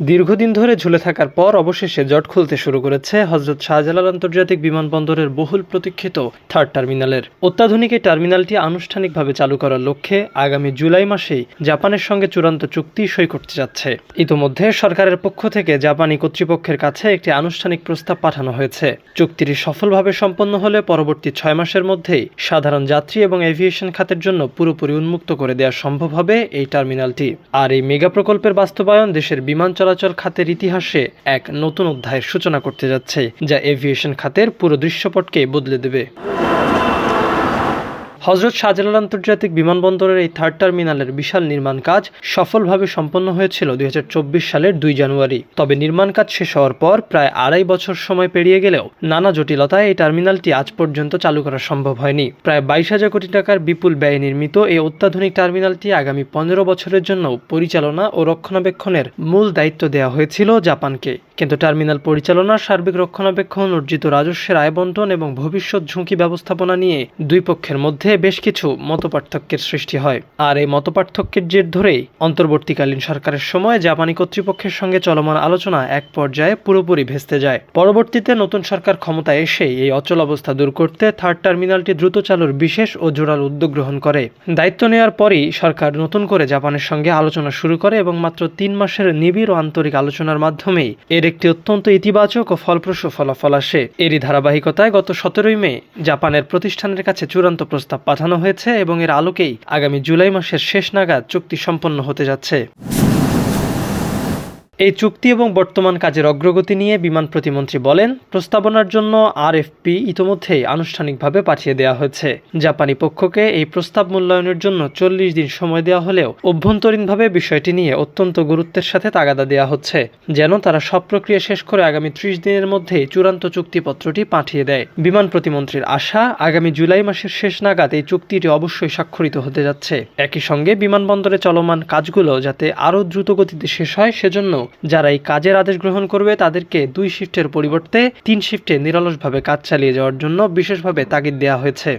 দীর্ঘদিন ধরে ঝুলে থাকার পর অবশেষে জট খুলতে শুরু করেছে হযরত শাহজালাল আন্তর্জাতিক বিমানবন্দরের বহুল প্রতীক্ষিত থার্ড টার্মিনালের। অত্যাধুনিক এই টার্মিনালটি আনুষ্ঠানিকভাবে চালু করার লক্ষ্যে আগামী জুলাই মাসেই জাপানের সঙ্গে চূড়ান্ত চুক্তি সই করতে যাচ্ছে। ইতোমধ্যে সরকারের পক্ষ থেকে জাপানি কর্তৃপক্ষের কাছে একটি আনুষ্ঠানিক প্রস্তাব পাঠানো হয়েছে। চুক্তিটি সফলভাবে সম্পন্ন হলে পরবর্তী 6 মাসের মধ্যেই সাধারণ যাত্রী এবং এভিয়েশন খাতের জন্য পুরোপুরি উন্মুক্ত করে দেওয়া সম্ভব হবে এই টার্মিনালটি। আর এই মেগা প্রকল্পের বাস্তবায়ন দেশের বিমান চলাচল খাতের ইতিহাসে এক নতুন অধ্যায়ের সূচনা করতে যাচ্ছে, যা এভিয়েশন খাতের পুরো দৃশ্যপটকে বদলে দেবে। হযরত শাহজালাল আন্তর্জাতিক বিমানবন্দরের এই থার্ড টার্মিনালের বিশাল নির্মাণ কাজ সফলভাবে সম্পন্ন হয়েছিল 2024 সালের 2 জানুয়ারি। তবে নির্মাণ কাজ শেষ হওয়ার পর প্রায় 2.5 বছর সময় পেরিয়ে গেলেও নানা জটিলতায় এই টার্মিনালটি আজ পর্যন্ত চালু করা সম্ভব হয়নি। প্রায় 22,000 কোটি টাকার বিপুল ব্যয়ে নির্মিত এই অত্যাধুনিক টার্মিনালটি আগামী 15 বছরের জন্য পরিচালনা ও রক্ষণাবেক্ষণের মূল দায়িত্ব দেওয়া হয়েছিল জাপানকে। কিন্তু টার্মিনাল পরিচালনা, সার্বিক রক্ষণাবেক্ষণ, অর্জিত রাজস্বের আয় বণ্টন এবং ভবিষ্যৎ ঝুঁকি ব্যবস্থাপনা নিয়ে দুই পক্ষের মধ্যে বেশ কিছু মতপার্থক্যের সৃষ্টি হয়। আর এই মতপার্থক্যের জের ধরেই অন্তর্বর্তীকালীন সরকারের সময় জাপানি কর্তৃপক্ষের সঙ্গে চলমান আলোচনা এক পর্যায়ে পুরোপুরি ভেস্তে যায়। পরবর্তীতে নতুন সরকার ক্ষমতায় এসেই এই অচল অবস্থা দূর করতে থার্ড টার্মিনালটি দ্রুত চালুর বিশেষ ও জোরালো উদ্যোগ গ্রহণ করে। দায়িত্ব নেওয়ার পরই সরকার নতুন করে জাপানের সঙ্গে আলোচনা শুরু করে এবং মাত্র 3 মাসের নিবিড় ও আন্তরিক আলোচনার মাধ্যমেই এর একটি অত্যন্ত ইতিবাচক ও ফলপ্রসূ ফলাফল আসে। এরই ধারাবাহিকতায় গত 17 মে জাপানের প্রতিষ্ঠানের কাছে চূড়ান্ত প্রস্তাব পাঠানো হয়েছে এবং এর আলোকেই আগামী জুলাই মাসের শেষ নাগাদ চুক্তি সম্পন্ন হতে যাচ্ছে। এই চুক্তি এবং বর্তমান কাজের অগ্রগতি নিয়ে বিমান প্রতিমন্ত্রী বলেন, প্রস্তাবনার জন্য আরএফপি ইতোমধ্যেই আনুষ্ঠানিকভাবে পাঠিয়ে দেওয়া হয়েছে। জাপানি পক্ষকে এই প্রস্তাব মূল্যায়নের জন্য 40 দিন সময় দেওয়া হলেও অভ্যন্তরীণভাবে বিষয়টি নিয়ে অত্যন্ত গুরুত্বের সাথে তাগাদা দেওয়া হচ্ছে যেন তারা সব প্রক্রিয়া শেষ করে আগামী 30 দিনের মধ্যেই চূড়ান্ত চুক্তিপত্রটি পাঠিয়ে দেয়। বিমান প্রতিমন্ত্রীর আশা, আগামী জুলাই মাসের শেষ নাগাদ এই চুক্তিটি অবশ্যই স্বাক্ষরিত হতে যাচ্ছে। একই সঙ্গে বিমানবন্দরে চলমান কাজগুলো যাতে আরও দ্রুত গতিতে শেষ হয়, সেজন্য যারা এই কাজের আদেশ গ্রহণ করবে তাদেরকে 2 শিফটের পরিবর্তে 3 শিফটে নিরলসভাবে কাজ চালিয়ে যাওয়ার জন্য বিশেষভাবে তাগিদ দেওয়া হয়েছে।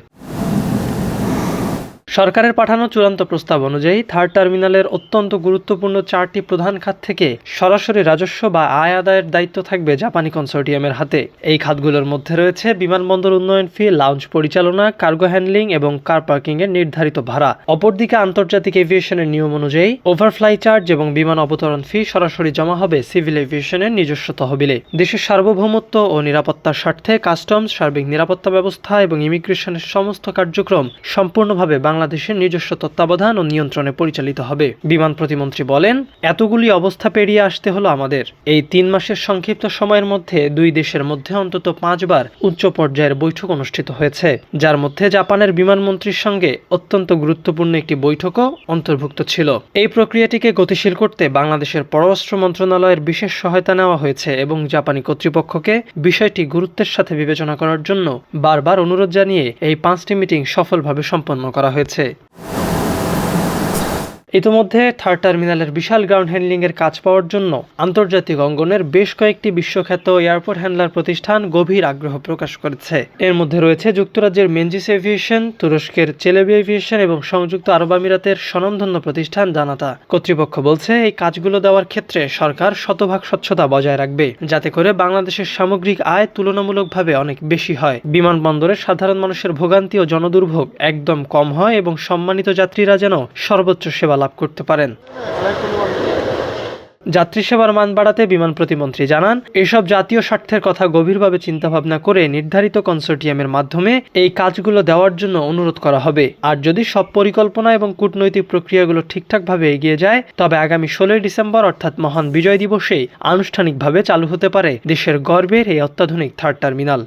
সরকারের পাঠানো চূড়ান্ত প্রস্তাব অনুযায়ী থার্ড টার্মিনালের অত্যন্ত গুরুত্বপূর্ণ 4টি প্রধান খাত থেকে সরাসরি রাজস্ব বা আয় আদায়ের দায়িত্ব থাকবে জাপানি কনসোর্টিয়ামের হাতে। এই খাতগুলোর মধ্যে রয়েছে বিমানবন্দর উন্নয়ন ফি, লাউঞ্জ পরিচালনা, কার্গো হ্যান্ডলিং এবং কার পার্কিং এর নির্ধারিত ভাড়া। অপরদিকে আন্তর্জাতিক এভিয়েশনের নিয়ম অনুযায়ী ওভারফ্লাই চার্জ এবং বিমান অবতরণ ফি সরাসরি জমা হবে সিভিল এভিয়েশনের নিজস্ব তহবিলে। দেশের সার্বভৌমত্ব ও নিরাপত্তার স্বার্থে কাস্টমস, সার্বিক নিরাপত্তা ব্যবস্থা এবং ইমিগ্রেশনের সমস্ত কার্যক্রম সম্পূর্ণভাবে বাংলাদেশের নিজস্ব তত্ত্বাবধান ও নিয়ন্ত্রণে পরিচালিত হবে। বিমান প্রতিমন্ত্রী বলেন, এতগুলি অবস্থা পেরিয়ে আসতে হলো আমাদের। এই 3 মাসের সংক্ষিপ্ত সময়ের মধ্যে দুই দেশের মধ্যে অন্তত 5 বার উচ্চ পর্যায়ের বৈঠক অনুষ্ঠিত হয়েছে, যার মধ্যে জাপানের বিমানমন্ত্রীর সঙ্গে অত্যন্ত গুরুত্বপূর্ণ একটি বৈঠকও অন্তর্ভুক্ত ছিল। এই প্রক্রিয়াটিকে গতিশীল করতে বাংলাদেশের পররাষ্ট্র মন্ত্রণালয়ের বিশেষ সহায়তা নেওয়া হয়েছে এবং জাপানি কর্তৃপক্ষকে বিষয়টি গুরুত্বের সাথে বিবেচনা করার জন্য বারবার অনুরোধ জানিয়ে এই 5টি মিটিং সফলভাবে সম্পন্ন করা হয়েছে। ইতোমধ্যে থার্ড টার্মিনালের বিশাল গ্রাউন্ড হ্যান্ডলিংয়ের কাজ পাওয়ার জন্য আন্তর্জাতিক অঙ্গনের বেশ কয়েকটি বিশ্বখ্যাত এয়ারপোর্ট হ্যান্ডলার প্রতিষ্ঠান গভীর আগ্রহ প্রকাশ করেছে। এর মধ্যে রয়েছে যুক্তরাজ্যের মেনজিস এভিয়েশন, তুরস্কের চেলেবি এভিয়েশন এবং সংযুক্ত আরব আমিরাতের স্বনামধন্য প্রতিষ্ঠান জানাতা। কর্তৃপক্ষ বলছে, এই কাজগুলো দেওয়ার ক্ষেত্রে সরকার শতভাগ স্বচ্ছতা বজায় রাখবে, যাতে করে বাংলাদেশের সামগ্রিক আয় তুলনামূলকভাবে অনেক বেশি হয়, বিমানবন্দরে সাধারণ মানুষের ভোগান্তি ও জনদুর্ভোগ একদম কম হয় এবং সম্মানিত যাত্রীরা যেন সর্বোচ্চ সেবা লাভ করতে পারেন। যাত্রী সেবার মান বাড়াতে বিমান প্রতিমন্ত্রী জানান, এসব জাতীয় স্বার্থের কথা গভীরভাবে চিন্তাভাবনা করে নির্ধারিত কনসোর্টিয়ামের মাধ্যমে এই কাজগুলো দেওয়ার জন্য অনুরোধ করা হবে। আর যদি সব পরিকল্পনা এবং কূটনৈতিক প্রক্রিয়াগুলো ঠিকঠাকভাবে এগিয়ে যায়, তবে আগামী 16 ডিসেম্বর অর্থাৎ মহান বিজয় দিবসেই আনুষ্ঠানিকভাবে চালু হতে পারে দেশের গর্বের এই অত্যাধুনিক থার্ড টার্মিনাল।